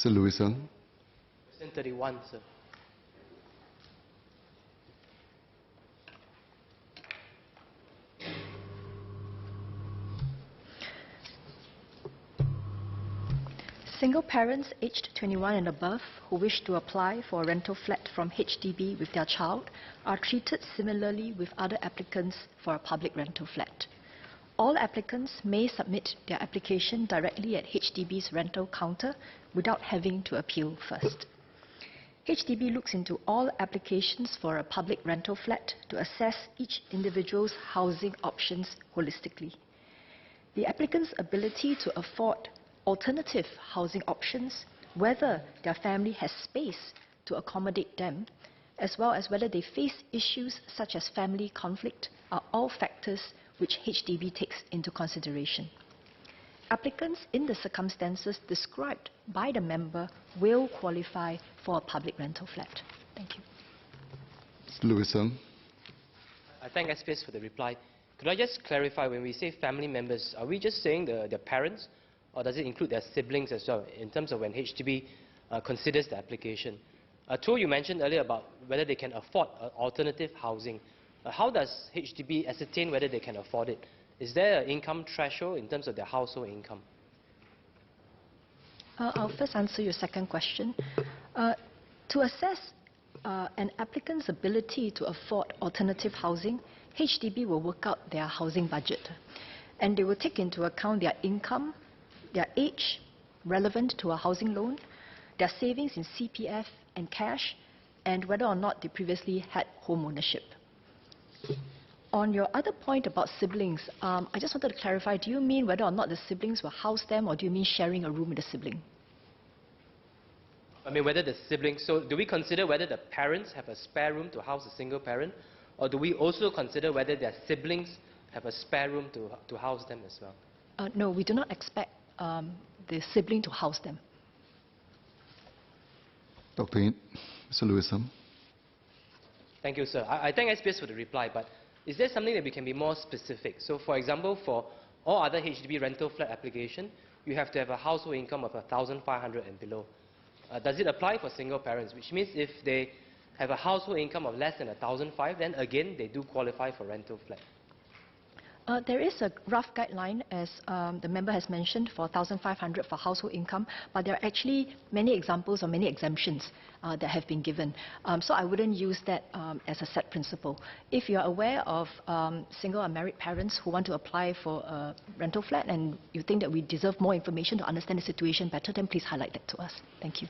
Mr. Lewison. Question 31, sir. Single parents aged 21 and above who wish to apply for a rental flat from HDB with their child are treated similarly with other applicants for a public rental flat. All applicants may submit their application directly at HDB's rental counter without having to appeal first. HDB looks into all applications for a public rental flat to assess each individual's housing options holistically. The applicant's ability to afford alternative housing options, whether their family has space to accommodate them, as well as whether they face issues such as family conflict, are all factors which HDB takes into consideration. Applicants in the circumstances described by the member will qualify for a public rental flat. Thank you. Mr. Lewison. I thank SPS for the reply. Could I just clarify, when we say family members, are we just saying the parents, or does it include their siblings as well, in terms of when HDB considers the application? Tu, you mentioned earlier about whether they can afford alternative housing. How does HDB ascertain whether they can afford it? Is there an income threshold in terms of their household income? I'll first answer your second question. To assess an applicant's ability to afford alternative housing, HDB will work out their housing budget, and they will take into account their income, their age relevant to a housing loan, their savings in CPF and cash, and whether or not they previously had home ownership. On your other point about siblings, I just wanted to clarify, do you mean whether or not the siblings will house them, or do you mean sharing a room with a sibling? I mean, whether the siblings, so do we consider whether the parents have a spare room to house a single parent, or do we also consider whether their siblings have a spare room to house them as well? No, we do not expect the sibling to house them. Dr. Yin. Mr. Lewison. Thank you, sir. I thank SPS for the reply, but is there something that we can be more specific? So, for example, for all other HDB rental flat application, you have to have a household income of 1,500 and below. Does it apply for single parents? Which means if they have a household income of less than 1,500, then again they do qualify for rental flat. There is a rough guideline, as the member has mentioned, for 1,500 for household income, but there are actually many examples or many exemptions that have been given. So I wouldn't use that as a set principle. If you are aware of single or married parents who want to apply for a rental flat and you think that we deserve more information to understand the situation better, then please highlight that to us. Thank you.